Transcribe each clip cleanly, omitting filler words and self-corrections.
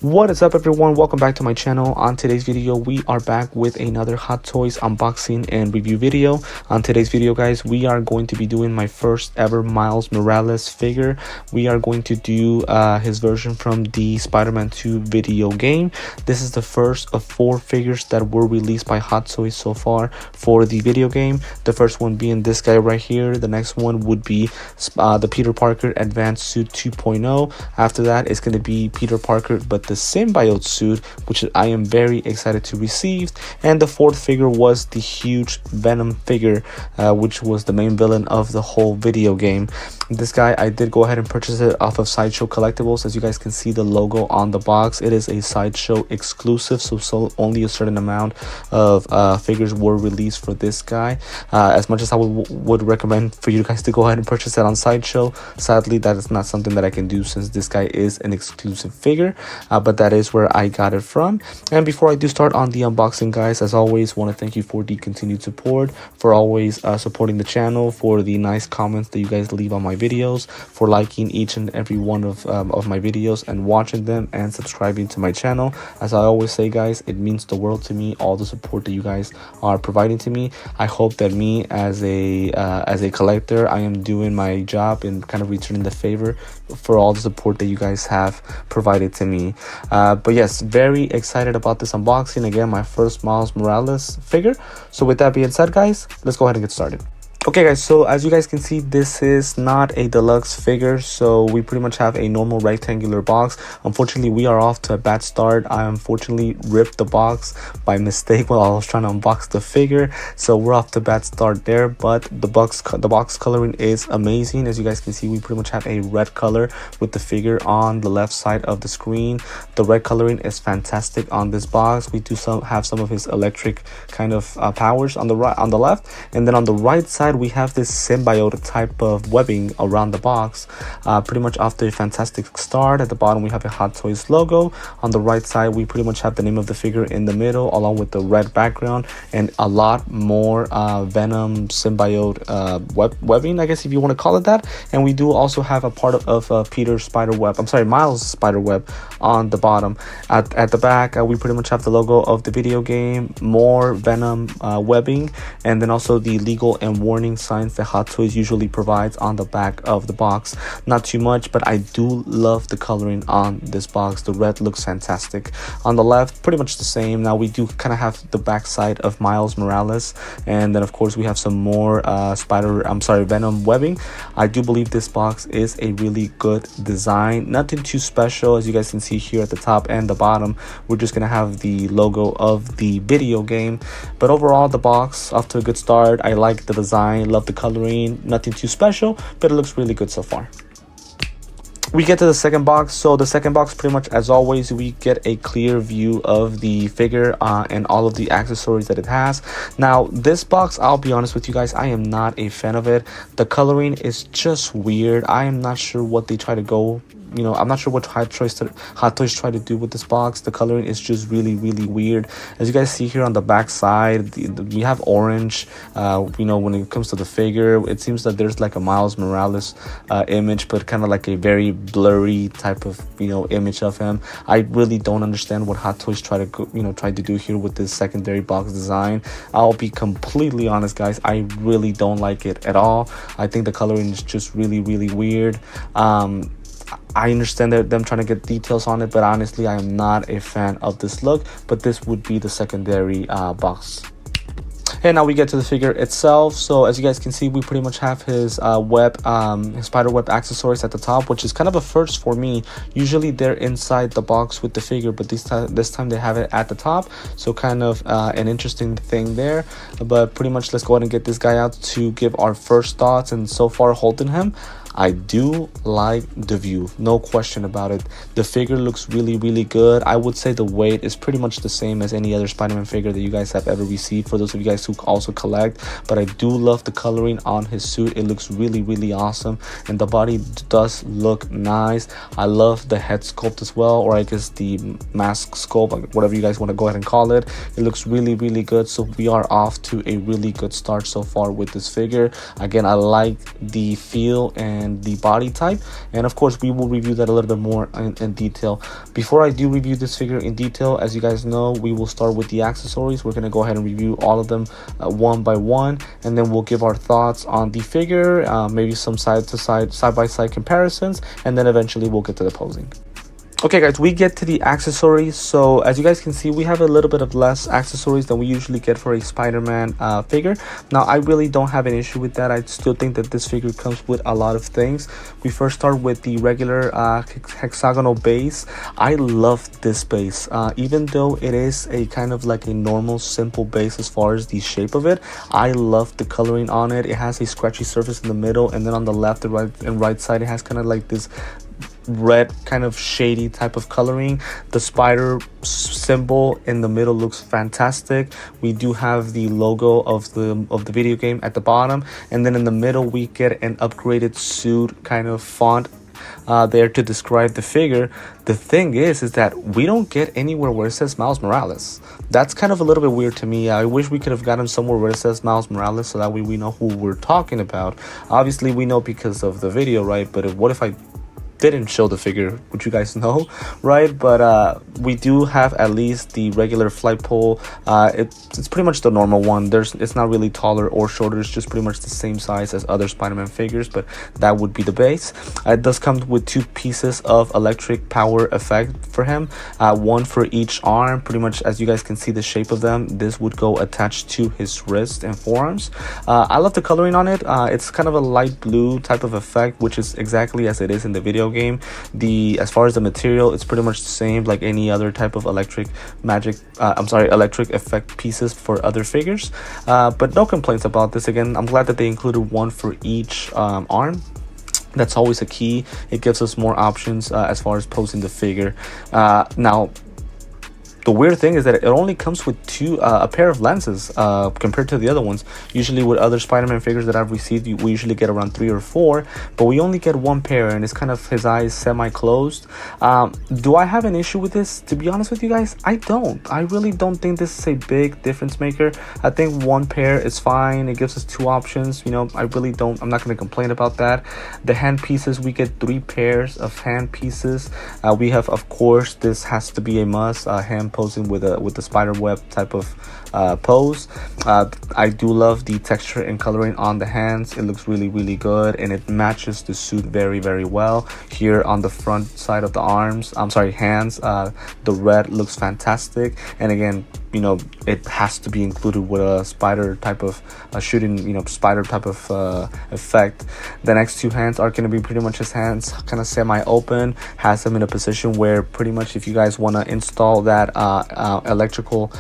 What is up, everyone? Welcome back to my channel. On today's video, we are back with another Hot Toys unboxing and review video. On today's video, guys, we are going to be doing my first ever Miles Morales figure. We are going to do his version from the Spider-Man 2 video game. This is the first of 4 figures that were released by Hot Toys so far for the video game. The first one being this guy right here. The next one would be the Peter Parker Advanced Suit 2.0. After that, it's going to be Peter Parker, but the symbiote suit, which I am very excited to receive. And the fourth figure was the huge Venom figure, which was the main villain of the whole video game. This guy, I did go ahead and purchase it off of Sideshow Collectibles. As you guys can see the logo on the box, it is a Sideshow exclusive, so only a certain amount of figures were released for this guy. As much as I would recommend for you guys to go ahead and purchase it on Sideshow, sadly that is not something that I can do since this guy is an exclusive figure. But that is where I got it from. And before I do start on the unboxing, guys, as always, want to thank you for the continued support, for always supporting the channel, for the nice comments that you guys leave on my videos, for liking each and every one of my videos and watching them and subscribing to my channel. As I always say, guys, it means the world to me, all the support that you guys are providing to me. I hope that me as a collector, I am doing my job and kind of returning the favor for all the support that you guys have provided to me. But yes, very excited about this unboxing. Again, my first Miles Morales figure. So with that being said, guys, let's go ahead and get started. Okay, guys, so as you guys can see, this is not a deluxe figure, so we pretty much have a normal rectangular box. Unfortunately, we are off to a bad start. I unfortunately ripped the box by mistake while I was trying to unbox the figure, so we're off to a bad start there. But the box coloring is amazing. As you guys can see, we pretty much have a red color with the figure on the left side of the screen. The red coloring is fantastic on this box. We do have some of his electric kind of powers on the left, and then on the right side we have this symbiote type of webbing around the box. Pretty much after a fantastic start. At the bottom we have a Hot Toys logo. On the right side we pretty much have the name of the figure in the middle, along with the red background and a lot more Venom symbiote webbing, I guess if you want to call it that. And we do also have a part of Peter's spiderweb, I'm sorry, Miles spiderweb on the bottom. At the back we pretty much have the logo of the video game, more Venom webbing, and then also the legal and warning signs that Hot Toys usually provides on the back of the box. Not too much, but I do love the coloring on this box. The red looks fantastic. On the left, pretty much the same. Now we do kind of have the back side of Miles Morales, and then of course we have some more Venom webbing. I do believe this box is a really good design. Nothing too special. As you guys can see here at the top and the bottom, we're just gonna have the logo of the video game. But overall, the box off to a good start. I like the design, love the coloring. Nothing too special, but it looks really good so far. We get to the second box. So the second box, pretty much as always, we get a clear view of the figure and all of the accessories that it has. Now this box, I'll be honest with you guys, I am not a fan of it. The coloring is just weird. I am not sure what they try to go, I'm not sure what Hot Toys try to do with this box. The coloring is just really weird. As you guys see here on the back side, we have orange. When it comes to the figure, it seems that there's like a Miles Morales image, but kind of like a very blurry type of image of him. I really don't understand what Hot Toys try to do here with this secondary box design. I'll be completely honest, guys, I really don't like it at all. I think the coloring is just really weird. I understand them trying to get details on it, but honestly, I am not a fan of this look. But this would be the secondary box. And now we get to the figure itself. So as you guys can see, we pretty much have his his spider web accessories at the top, which is kind of a first for me. Usually they're inside the box with the figure, but this time they have it at the top. So kind of an interesting thing there. But pretty much let's go ahead and get this guy out to give our first thoughts. And so far, holding him, I do like the view, no question about it. The figure looks really good. I would say the weight is pretty much the same as any other Spider-Man figure that you guys have ever received, for those of you guys who also collect. But I do love the coloring on his suit. It looks really awesome, and the body does look nice. I love the head sculpt as well, or I guess the mask sculpt, whatever you guys want to go ahead and call it. It looks really good. So we are off to a really good start so far with this figure. Again, I like the feel and and the body type, and of course we will review that a little bit more in detail. Before I do review this figure in detail, as you guys know, we will start with the accessories. We're going to go ahead and review all of them one by one, and then we'll give our thoughts on the figure, maybe some side by side comparisons, and then eventually we'll get to the posing. Okay guys, we get to the accessories. So as you guys can see, we have a little bit of less accessories than we usually get for a Spider-Man figure. Now I really don't have an issue with that. I still think that this figure comes with a lot of things. We first start with the regular hexagonal base. I love this base, even though it is a kind of like a normal simple base as far as the shape of it. I love the coloring on it. It has a scratchy surface in the middle, and then on the left and right side it has kind of like this red kind of shady type of coloring. The spider symbol in the middle looks fantastic. We do have the logo of the video game at the bottom, and then in the middle we get an upgraded suit kind of font there to describe the figure. The thing is that we don't get anywhere where it says Miles Morales. That's kind of a little bit weird to me. I wish we could have gotten somewhere where it says Miles Morales, so that way we know who we're talking about. Obviously we know because of the video, right? But what if I didn't show the figure? Would you guys know, right? But we do have at least the regular flight pole. It's pretty much the normal one. It's not really taller or shorter. It's just pretty much the same size as other Spider-Man figures, but that would be the base. It does come with two pieces of electric power effect for him, one for each arm. Pretty much as you guys can see the shape of them, this would go attached to his wrist and forearms. I love the coloring on it. It's kind of a light blue type of effect, which is exactly as it is in the video game. As far as the material, it's pretty much the same like any other type of electric effect pieces for other figures, but no complaints about this. Again, I'm glad that they included one for each arm. That's always a key. It gives us more options as far as posing the figure. Now the weird thing is that it only comes with a pair of lenses compared to the other ones. Usually with other Spider-Man figures that I've received, we usually get around 3 or 4, but we only get one pair, and it's kind of his eyes semi-closed. Do I have an issue with this? To be honest with you guys, I don't. I really don't think this is a big difference maker. I think one pair is fine. It gives us 2 options. You know, I'm not going to complain about that. The hand pieces, we get 3 pairs of hand pieces. We have, of course, this has to be a must, hand posing with the spider web type of pose. I do love the texture and coloring on the hands. It looks really, really good, and it matches the suit very, very well. Here on the front side of the hands, the red looks fantastic. And again, you know, it has to be included with a spider type of spider type of effect. The next 2 hands are going to be pretty much his hands, kind of semi-open, has them in a position where pretty much if you guys want to install that electrical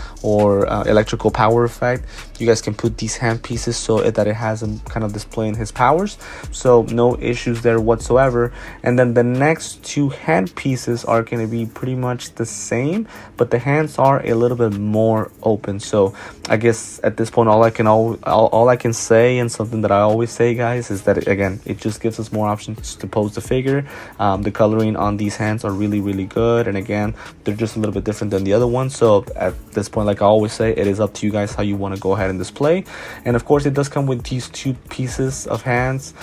power effect, you guys can put these hand pieces so that it has him kind of displaying his powers. So no issues there whatsoever. And then the next 2 hand pieces are going to be pretty much the same, but the hands are a little bit more open. So I guess at this point all I can say, and something that I always say, guys, is that it just gives us more options to pose the figure. The coloring on these hands are really, really good, and again, they're just a little bit different than the other ones. So at this point, like I always say, it is up to you guys how you want to go ahead and display. And of course, it does come with these 2 pieces of hands.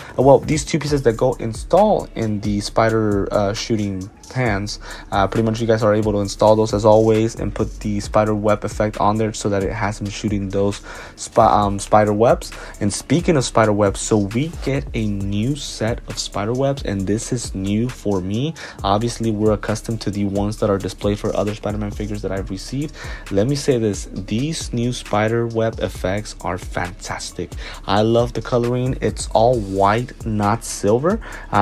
These 2 pieces that go install in the spider shooting hands. Pretty much you guys are able to install those as always and put the spider web effect on there so that it has him shooting those spider webs. And speaking of spider webs, so we get a new set of spider webs, and this is new for me. Obviously we're accustomed to the ones that are displayed for other Spider-Man figures that I've received. Let me say this, these new spider web effects are fantastic. I love the coloring. It's all white, not silver.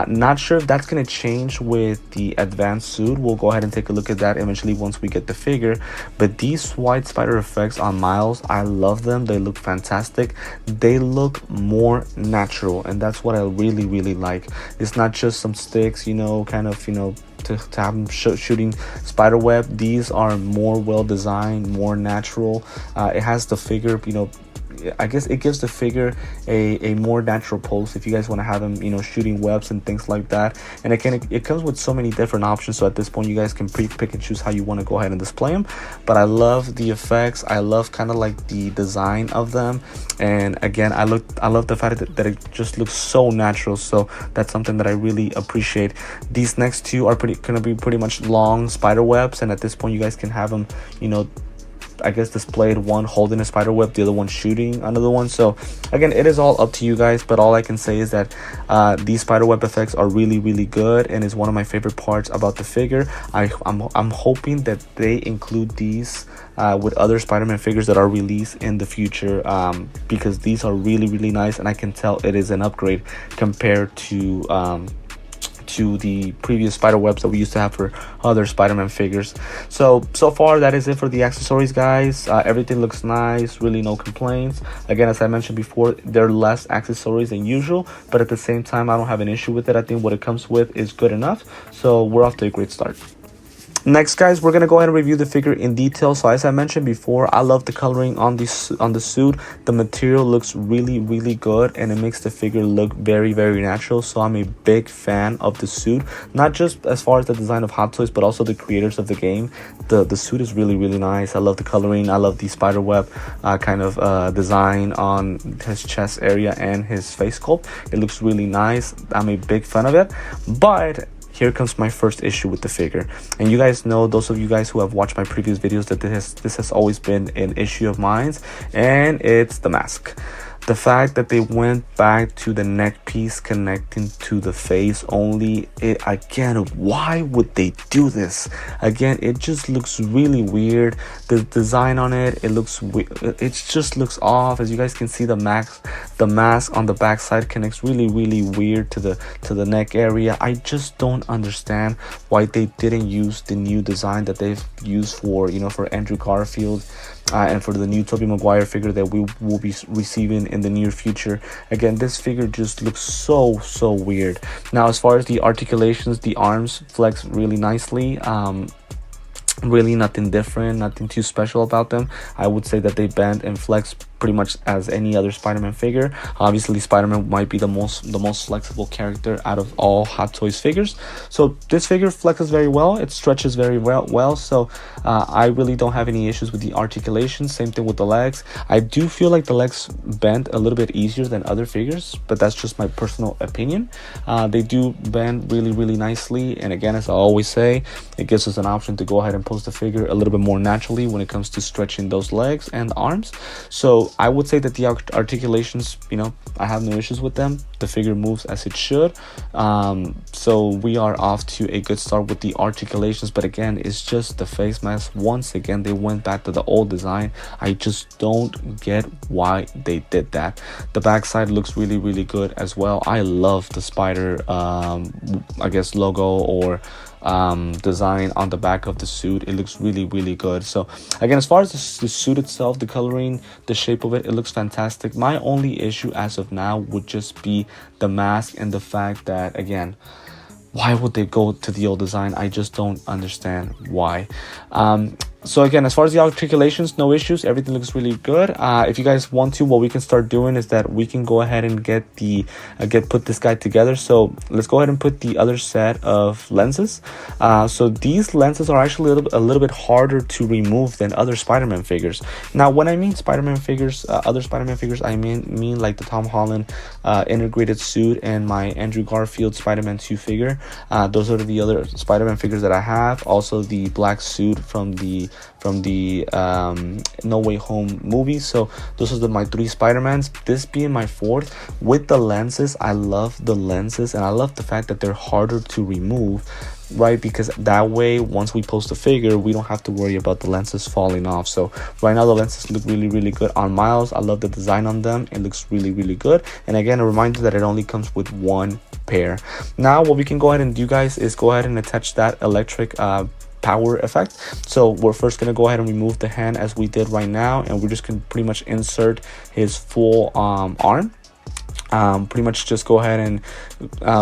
Not sure if that's going to change with the advanced suit. We'll go ahead and take a look at that eventually once we get the figure. But these white spider effects on Miles, I love them. They look fantastic. They look more natural, and that's what I really, really like. It's not just some sticks, to have them shooting spider web. These are more well designed, more natural. It has the figure, I guess it gives the figure a more natural pose if you guys want to have him, you know, shooting webs and things like that. And again, it comes with so many different options, so at this point you guys can pick and choose how you want to go ahead and display them. But I love the effects, I love kind of like the design of them, and again, I love the fact that it just looks so natural. So that's something that I really appreciate. These next two are gonna be pretty much long spider webs, and at this point you guys can have them, you know, I guess displayed, one holding a spider web, the other one shooting another one. So again, it is all up to you guys, but all I can say is that these spider web effects are really good, and is one of my favorite parts about the figure. I'm hoping that they include these with other Spider-Man figures that are released in the future, because these are really nice, and I can tell it is an upgrade compared to the previous spider webs that we used to have for other Spider-Man figures. So far that is it for the accessories, guys. Everything looks nice, really no complaints. Again, as I mentioned before, there are less accessories than usual, but at the same time I don't have an issue with it. I think what it comes with is good enough, so we're off to a great start. Next, guys, we're gonna go ahead and review the figure in detail. So as I mentioned before, I love the coloring on the suit. The material looks really good, and it makes the figure look very natural. So I'm a big fan of the suit, not just as far as the design of Hot Toys, but also the creators of the game. The suit is really nice. I love the coloring. I love the spider web kind of design on his chest area and his face sculpt. It looks really nice. I'm a big fan of it, but here comes my first issue with the figure. And you guys know, those of you guys who have watched my previous videos, that this has always been an issue of mine, and it's the mask. The fact that they went back to the neck piece connecting to the face only, again, why would they do this? Again, it just looks really weird. The design on it, it just looks off. As you guys can see, the mask on the back side connects really weird to the neck area. I just don't understand why they didn't use the new design that they've used for, you know, for Andrew Garfield. And for the new Tobey Maguire figure that we will be receiving in the near future. Again, this figure just looks so weird. Now, as far as the articulations, the arms flex really nicely. Really nothing different, nothing too special about them. I would say that they bend and flex pretty much as any other Spider-Man figure. Obviously, Spider-Man might be the most flexible character out of all Hot Toys figures. So this figure flexes very well. It stretches very well. So I really don't have any issues with the articulation. Same thing with the legs. I do feel like the legs bend a little bit easier than other figures, but that's just my personal opinion. They do bend really nicely. And again, as I always say, it gives us an option to go ahead and pose the figure a little bit more naturally when it comes to stretching those legs and arms. So I would say that the articulations, you know, I have no issues with them. The figure moves as it should. So we are off to a good start with the articulations. But again, it's just the face mask. Once again, they went back to the old design. I just don't get why they did that. The backside looks really good as well. I love the spider, I guess, logo or design on the back of the suit. It looks really good. So again, as far as the suit itself, the coloring, the shape of it looks fantastic. My only issue as of now would just be the mask and the fact that, again, why would they go to the old design? I just don't understand why. So again, as far as the articulations, no issues. Everything looks really good. If you guys want to, what we can start doing is that we can go ahead and put this guy together. So let's go ahead and put the other set of lenses. So these lenses are actually a little bit harder to remove than other Spider-Man figures. Now, when I mean Spider-Man figures, other Spider-Man figures, I mean like the Tom Holland integrated suit and my Andrew Garfield Spider-Man 2 figure. Those are the other Spider-Man figures that I have. Also, the black suit from the No Way Home movie. So those are my 3 Spider-Mans, this being my 4th. With the lenses, I love the lenses, and I love the fact that they're harder to remove, right? Because that way, once we post the figure, we don't have to worry about the lenses falling off. So right now, the lenses look really good on Miles. I love the design on them. It looks really good. And again, a reminder that it only comes with 1 pair. Now, what we can go ahead and do, guys, is go ahead and attach that electric power effect. So we're first going to go ahead and remove the hand as we did right now, and we're just going to pretty much insert his full arm. Pretty much just go ahead and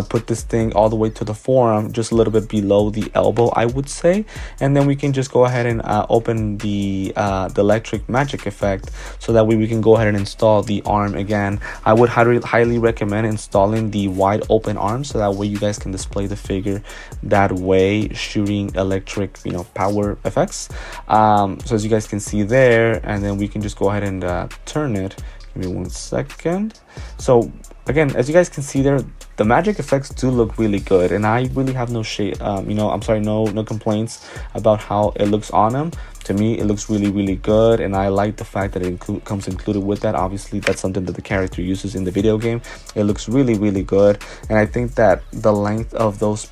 put this thing all the way to the forearm, just a little bit below the elbow, I would say. And then we can just go ahead and open the electric magic effect, so that way we can go ahead and install the arm again. I would highly recommend installing the wide open arm, so that way you guys can display the figure that way, shooting electric, you know, power effects. So as you guys can see there, and then we can just go ahead and turn it. Give me 1 second. So again, as you guys can see there, the magic effects do look really good, and I really have no no complaints about how it looks on him. To me, it looks really good, and I like the fact that it comes included with that. Obviously, that's something that the character uses in the video game. It looks really good, and I think that the length of those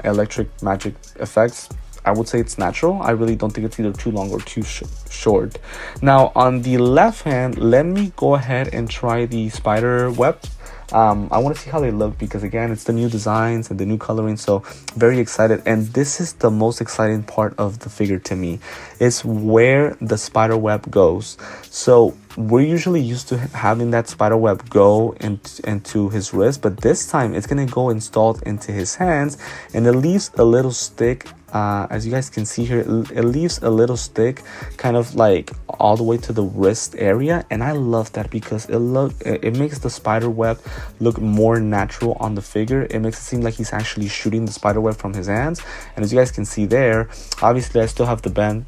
electric magic effects, I would say it's natural. I really don't think it's either too long or too short. Now, on the left hand, let me go ahead and try the spider web. I want to see how they look, because again, it's the new designs and the new coloring, so very excited. And this is the most exciting part of the figure to me. It's where the spider web goes. So we're usually used to having that spider web go into his wrist, but this time it's gonna go installed into his hands, and it leaves a little stick. As you guys can see here, it leaves a little stick kind of like all the way to the wrist area, and I love that because it makes the spider web look more natural on the figure. It makes it seem like he's actually shooting the spider web from his hands. And as you guys can see there, obviously I still have to bend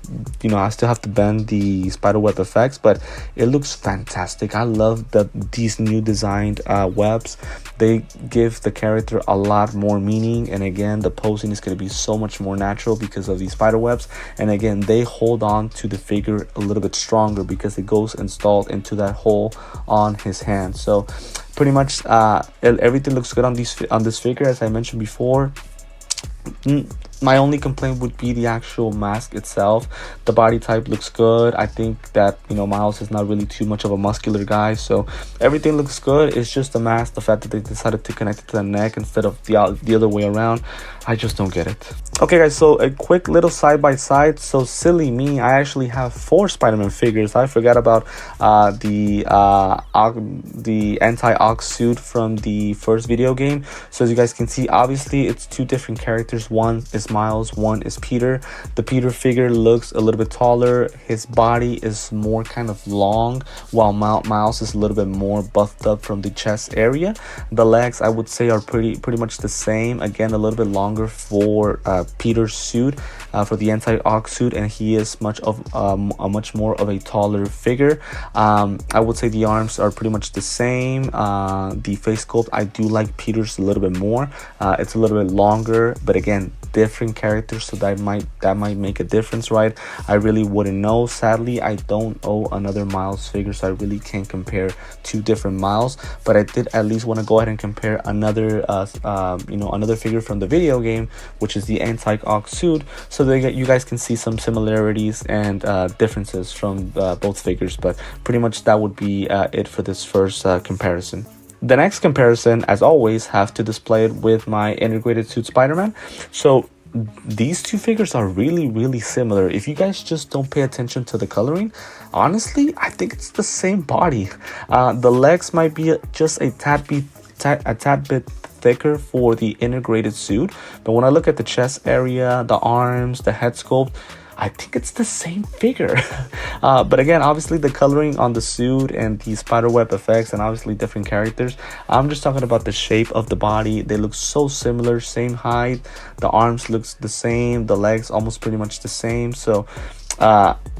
the spider web effects, but it looks fantastic. I love these new designed webs. They give the character a lot more meaning, and again, the posing is going to be so much more natural because of these spider webs. And again, they hold on to the figure a little bit stronger because it goes installed into that hole on his hand. So pretty much everything looks good on this figure. As I mentioned before, my only complaint would be the actual mask itself. The body type looks good. I think that, you know, Miles is not really too much of a muscular guy, so everything looks good. It's just the mask, the fact that they decided to connect it to the neck instead of the other way around. I just don't get it. Okay guys, so a quick little side by side. So silly me, I actually have 4 Spider-Man figures. I forgot about the anti-ox suit from the first video game. So as you guys can see, obviously it's 2 different characters. One is Miles, one is Peter. The Peter figure looks a little bit taller. His body is more kind of long, while Miles is a little bit more buffed up from the chest area. The legs, I would say, are pretty much the same. Again, a little bit longer for Peter's suit, for the anti-ox suit, and he is much more of a taller figure. I would say the arms are pretty much the same. The face sculpt, I do like Peter's a little bit more. It's a little bit longer, but again, different characters, so that might make a difference, right? I really wouldn't know. Sadly, I don't own another Miles figure, so I really can't compare 2 different Miles, but I did at least want to go ahead and compare another another figure from the video game, which is the anti-ox suit, so that you guys can see some similarities and differences from both figures. But pretty much that would be it for this first comparison. The next comparison, as always, have to display it with my integrated suit Spider-Man. So these 2 figures are really similar. If you guys just don't pay attention to the coloring, honestly, I think it's the same body. The legs might be just a tad bit thicker for the integrated suit, but when I look at the chest area, the arms, the head sculpt, I think it's the same figure. But again, obviously the coloring on the suit and the spiderweb effects and obviously different characters. I'm just talking about the shape of the body. They look so similar, same height. The arms looks the same. The legs almost pretty much the same. So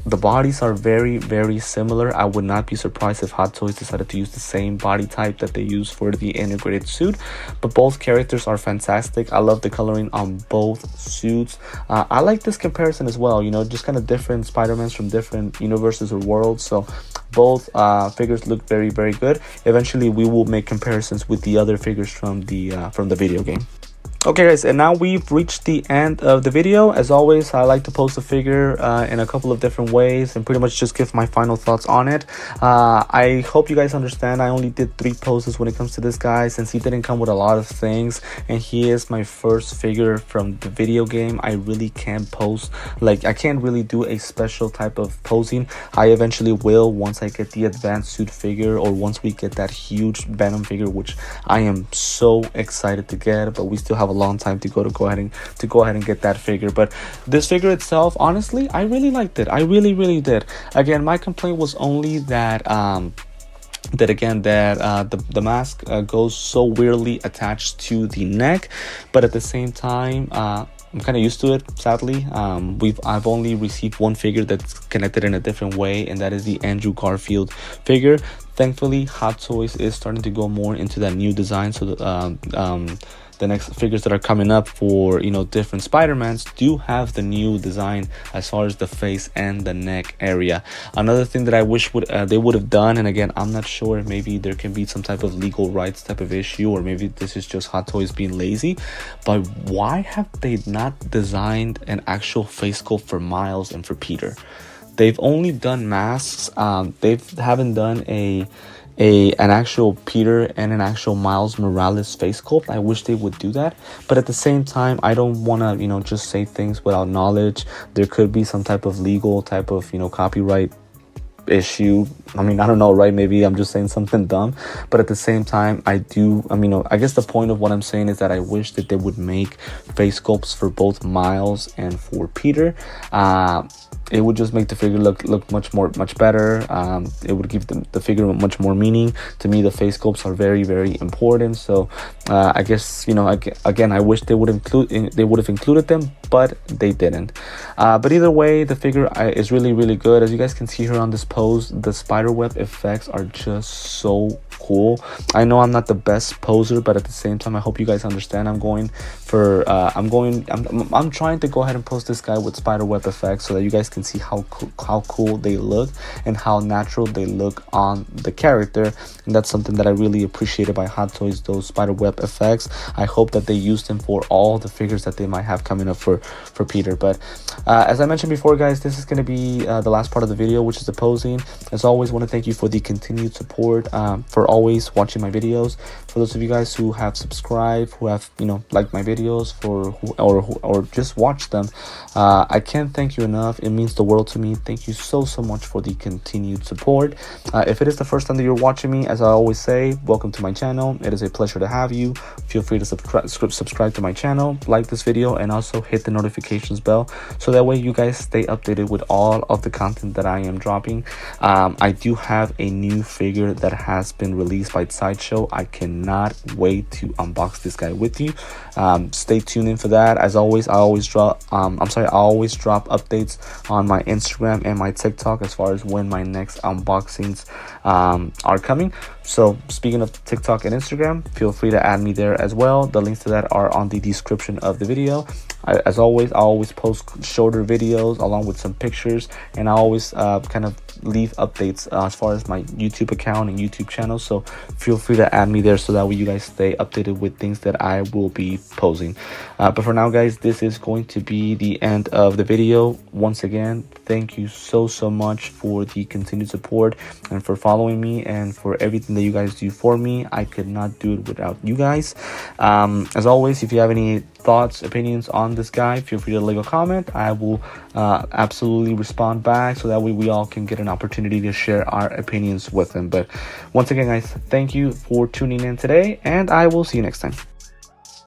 the bodies are very similar. I would not be surprised if Hot Toys decided to use the same body type that they use for the integrated suit, but both characters are fantastic. I love the coloring on both suits. I like this comparison as well, you know, just kind of different Spider-Mans from different universes or worlds. So both figures look very good. Eventually we will make comparisons with the other figures from the video game. Okay guys, and now we've reached the end of the video. As always, I like to post a figure in a couple of different ways and pretty much just give my final thoughts on it. I hope you guys understand I only did 3 poses when it comes to this guy, since he didn't come with a lot of things and he is my first figure from the video game. I really can't pose, like I can't really do a special type of posing. I eventually will once I get the advanced suit figure, or once we get that huge Venom figure, which I am so excited to get, but we still have a long time to go ahead and get that figure. But this figure itself, honestly, I really liked it. I really did. Again, my complaint was only that the mask goes so weirdly attached to the neck, but at the same time I'm kind of used to it, sadly. I've only received one figure that's connected in a different way, and that is the Andrew Garfield figure. Thankfully, Hot Toys is starting to go more into that new design, so the next figures that are coming up for, you know, different Spider-Mans do have the new design as far as the face and the neck area. Another thing that I wish they would have done, and again, I'm not sure, maybe there can be some type of legal rights type of issue, or maybe this is just Hot Toys being lazy, but why have they not designed an actual face sculpt for Miles and for Peter? They've only done masks. They haven't done an actual Peter and an actual Miles Morales face sculpt. I wish they would do that, but at the same time, I don't want to, you know, just say things without knowledge. There could be some type of legal type of, you know, copyright issue. I mean, I don't know, right? Maybe I'm just saying something dumb, but at the same time, I guess the point of what I'm saying is that I wish that they would make face sculpts for both Miles and for Peter. It would just make the figure look much better. It would give the figure much more meaning. To me, the face sculpts are very important. So I guess, you know, again, I wish they would have included them, but they didn't. But either way, the figure is really good. As you guys can see here on this pose, the spiderweb effects are just so cool. I know I'm not the best poser, but at the same time, I hope you guys understand. I'm trying to go ahead and post this guy with spiderweb effects so that you guys can see how cool they look and how natural they look on the character. And that's something that I really appreciated by Hot Toys, those spiderweb effects. I hope that they use them for all the figures that they might have coming up for Peter. But as I mentioned before, guys, this is going to be the last part of the video, which is the posing. As always, want to thank you for the continued support, for always watching my videos. For those of you guys who have subscribed, who have, you know, liked my videos, or just watched them, I can't thank you enough. It means the world to me. Thank you so much for the continued support. If it is the first time that you're watching me, as I always say, welcome to my channel. It is a pleasure to have you. Feel free to subscribe to my channel, like this video, and also hit the notifications bell so that way you guys stay updated with all of the content that I am dropping. I do have a new figure that has been released by Sideshow. I cannot wait to unbox this guy with you. Stay tuned in for that. As always, I always drop updates on my Instagram and my TikTok as far as when my next unboxings are coming. So speaking of TikTok and Instagram, feel free to add me there as well. The links to that are on the description of the video. As always, I always post shorter videos along with some pictures, and I always kind of leave updates as far as my YouTube account and YouTube channel. So feel free to add me there so that way you guys stay updated with things that I will be posing. But for now, guys, this is going to be the end of the video. Once again, thank you so much for the continued support and for following me and for everything that you guys do for me. I could not do it without you guys. As always, if you have any thoughts, opinions on this guy, feel free to leave a comment. I will absolutely respond back so that way we all can get an opportunity to share our opinions with him. But once again, guys, thank you for tuning in today, and I will see you next time.